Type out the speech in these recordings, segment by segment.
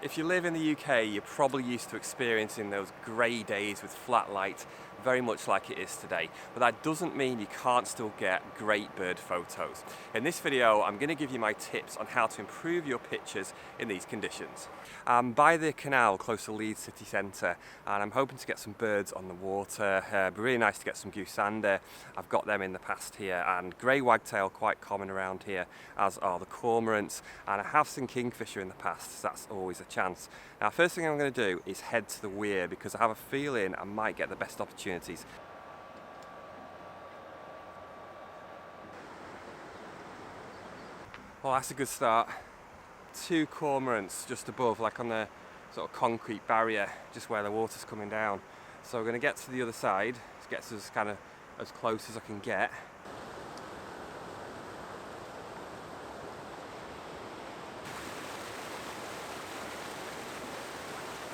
If you live in the UK, you're probably used to experiencing those grey days with flat light, very much like it is today. But that doesn't mean you can't still get great bird photos. In this video, I'm going to give you my tips on how to improve your pictures in these conditions. I'm by the canal close to Leeds city centre, and I'm hoping to get some birds on the water. It'd be really nice to get some goosander. I've got them in the past here, and grey wagtail quite common around here, as are the cormorants, and I have seen kingfisher in the past, so that's always a chance. Now, first thing I'm going to do is head to the weir because I have a feeling I might get the best opportunities. Well, that's a good start. 2 cormorants just above, like on the sort of concrete barrier, just where the water's coming down. So we're going to get to the other side. It gets us kind of as close as I can get.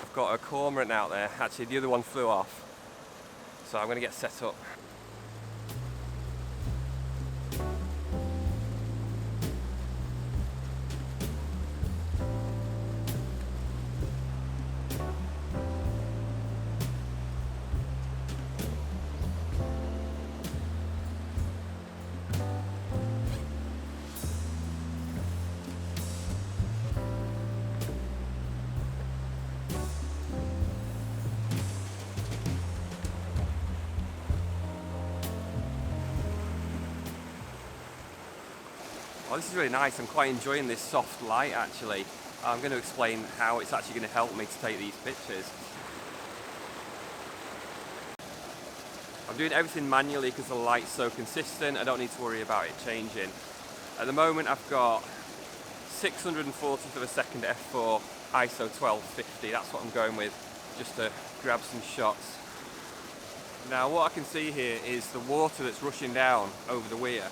I've got a cormorant out there. Actually, the other one flew off. So I'm going to get set up. Oh, this is really nice. I'm quite enjoying this soft light actually. I'm going to explain how it's actually going to help me to take these pictures. I'm doing everything manually because the light's so consistent. I don't need to worry about it changing. At the moment I've got 640th of a second f4 ISO 1250. That's what I'm going with, just to grab some shots. Now what I can see here is the water that's rushing down over the weir.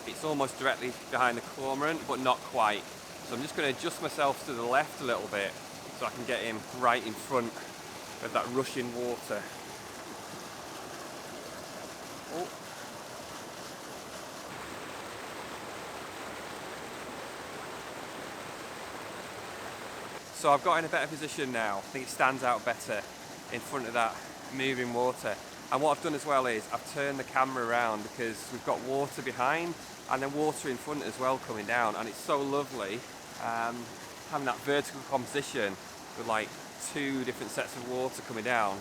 It's almost directly behind the cormorant, but not quite. So I'm just going to adjust myself to the left a little bit so I can get him right in front of that rushing water. Oh. So I've got in a better position now. I think it stands out better in front of that moving water. And what I've done as well is I've turned the camera around because we've got water behind and then water in front as well coming down, and it's so lovely having that vertical composition with like 2 different sets of water coming down.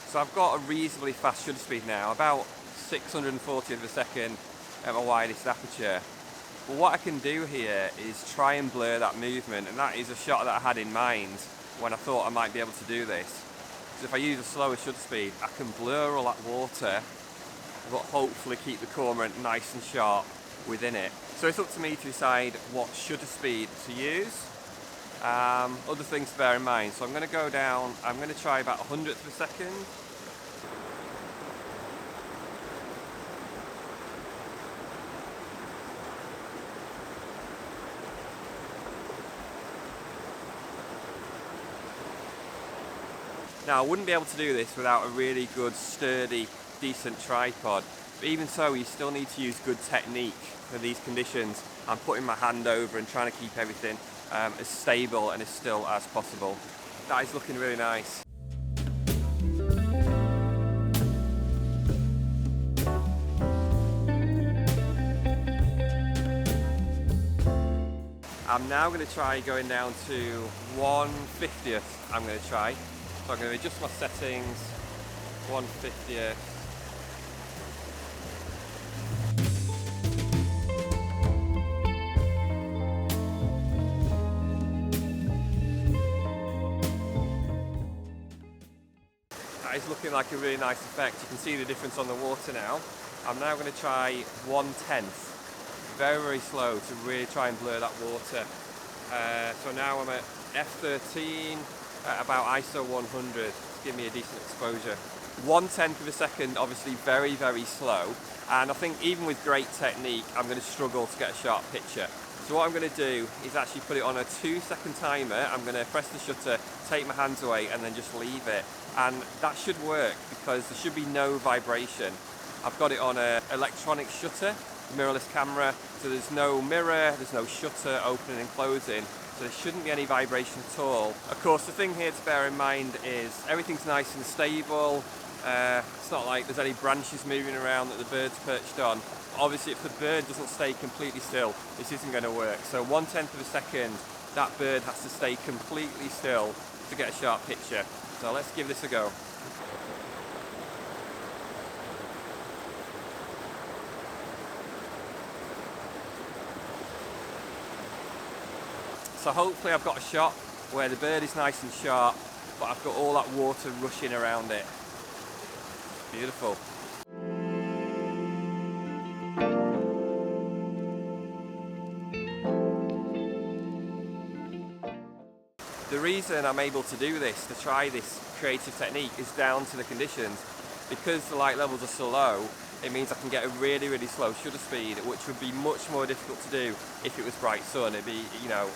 So I've got a reasonably fast shutter speed now, about 640th of a second at my widest aperture. But what I can do here is try and blur that movement, and that is a shot that I had in mind when I thought I might be able to do this. So if I use a slower shutter speed, I can blur all that water, but hopefully keep the cormorant nice and sharp within it. So it's up to me to decide what shutter speed to use. Other things to bear in mind. So I'm going to go down, I'm going to try about 100th of a second. Now I wouldn't be able to do this without a really good, sturdy, decent tripod. But even so, you still need to use good technique for these conditions. I'm putting my hand over and trying to keep everything as stable and as still as possible. That is looking really nice. I'm now going to try going down to 1/50th. I'm going to try. So I'm going to adjust my settings, 1/50th. That is looking like a really nice effect. You can see the difference on the water now. I'm now going to try 1/10. Very, very slow to really try and blur that water. So now I'm at f13. About ISO 100 to give me a decent exposure. 1/10 of a second, obviously very, very slow. And I think even with great technique, I'm going to struggle to get a sharp picture. So what I'm going to do is actually put it on a 2-second timer. I'm going to press the shutter, take my hands away, and then just leave it. And that should work because there should be no vibration. I've got it on an electronic shutter, mirrorless camera, so there's no mirror, there's no shutter opening and closing, so there shouldn't be any vibration at all. Of course, the thing here to bear in mind is everything's nice and stable. It's not like there's any branches moving around that the bird's perched on. Obviously, if the bird doesn't stay completely still, this isn't going to work. So 1/10 of a second, that bird has to stay completely still to get a sharp picture. So let's give this a go. So hopefully I've got a shot where the bird is nice and sharp, but I've got all that water rushing around it. Beautiful. The reason I'm able to do this, to try this creative technique, is down to the conditions. Because the light levels are so low, it means I can get a really, really slow shutter speed, which would be much more difficult to do if it was bright sun. It'd be,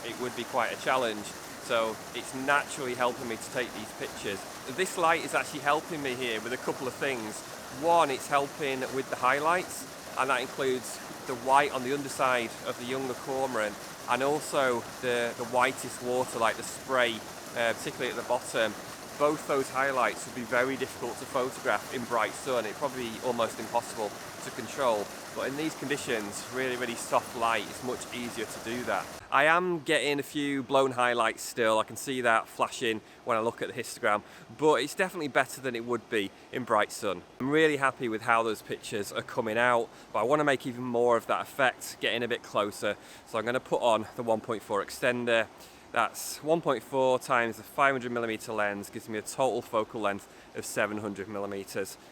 it would be quite a challenge. So it's naturally helping me to take these pictures. This light is actually helping me here with a couple of things. One, it's helping with the highlights, and that includes the white on the underside of the younger cormorant, and also the whitest water, like the spray, particularly at the bottom. Both those highlights would be very difficult to photograph in bright sun. It'd probably be almost impossible to control. But in these conditions, really, really soft light, it's much easier to do that. I am getting a few blown highlights still. I can see that flashing when I look at the histogram, but it's definitely better than it would be in bright sun. I'm really happy with how those pictures are coming out, but I want to make even more of that effect, getting a bit closer. So I'm going to put on the 1.4 extender. That's 1.4 times the 500mm lens, gives me a total focal length of 700mm.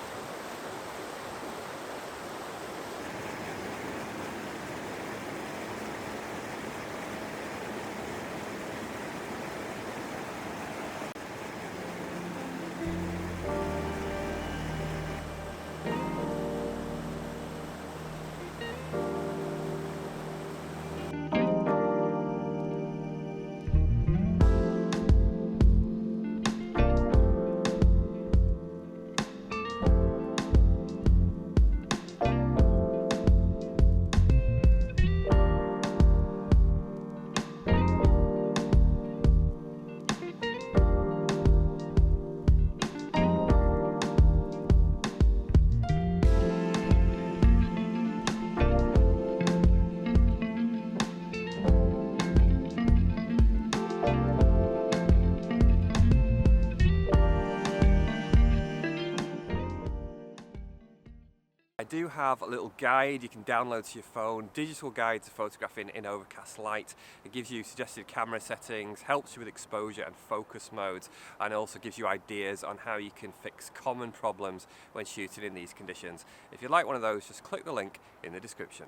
I do have a little guide you can download to your phone, digital guide to photographing in overcast light. It gives you suggested camera settings, helps you with exposure and focus modes, and also gives you ideas on how you can fix common problems when shooting in these conditions. If you'd like one of those, just click the link in the description.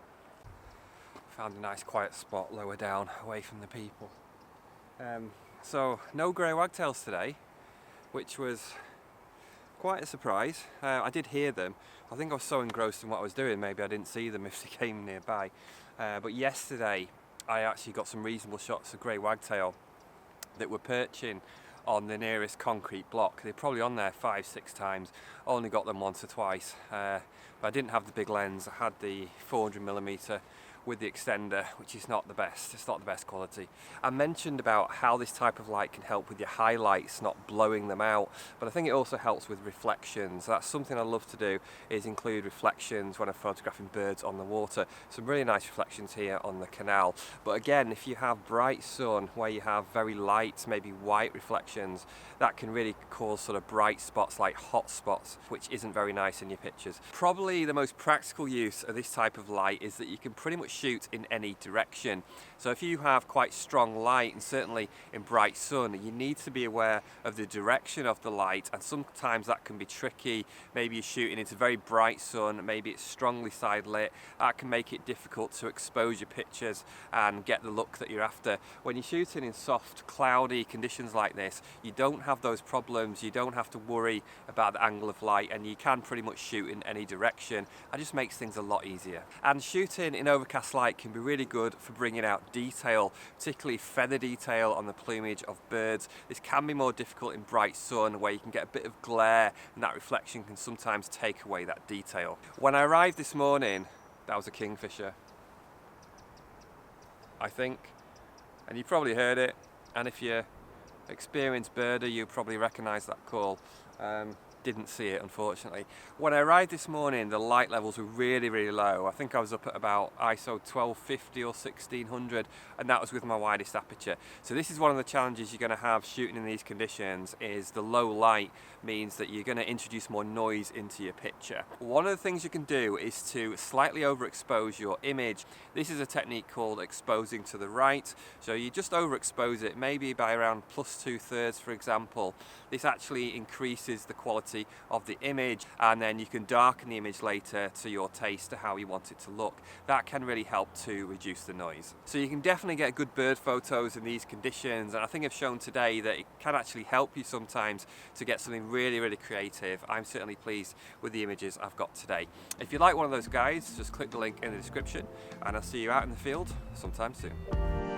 Found a nice quiet spot lower down, away from the people. So no grey wagtails today, which was quite a surprise. I did hear them. I think I was so engrossed in what I was doing, maybe I didn't see them if they came nearby. But yesterday I actually got some reasonable shots of grey wagtail that were perching on the nearest concrete block. They're probably on there 5-6 times. Only got them once or twice. But I didn't have the big lens. I had the 400mm with the extender, which is not the best. It's not the best quality. I mentioned about how this type of light can help with your highlights, not blowing them out, but I think it also helps with reflections. That's something I love to do, is include reflections when I'm photographing birds on the water. Some really nice reflections here on the canal. But again, if you have bright sun where you have very light, maybe white reflections, that can really cause sort of bright spots, like hot spots, which isn't very nice in your pictures. Probably the most practical use of this type of light is that you can pretty much much shoot in any direction. So if you have quite strong light, and certainly in bright sun, you need to be aware of the direction of the light, and sometimes that can be tricky. Maybe you're shooting into very bright sun, maybe it's strongly side lit. That can make it difficult to expose your pictures and get the look that you're after. When you're shooting in soft, cloudy conditions like this, you don't have those problems. You don't have to worry about the angle of light, and you can pretty much shoot in any direction. It just makes things a lot easier. And shooting in overcast light can be really good for bringing out detail, particularly feather detail on the plumage of birds. This can be more difficult in bright sun, where you can get a bit of glare, and that reflection can sometimes take away that detail. When I arrived this morning, that was a kingfisher, I think, and you probably heard it, and if you're experienced birder, you probably recognise that call. Didn't see it, unfortunately. When I arrived this morning, the light levels were really, really low. I think I was up at about ISO 1250 or 1600, and that was with my widest aperture. So this is one of the challenges you're going to have shooting in these conditions, is the low light means that you're going to introduce more noise into your picture. One of the things you can do is to slightly overexpose your image. This is a technique called exposing to the right. So you just overexpose it, maybe by around +2/3, for example. This actually increases the quality of the image, and then you can darken the image later to your taste, to how you want it to look. That can really help to reduce the noise. So you can definitely get good bird photos in these conditions, and I think I've shown today that it can actually help you sometimes to get something really, really creative. I'm certainly pleased with the images I've got today. If you like one of those guides, just click the link in the description, and I'll see you out in the field sometime soon.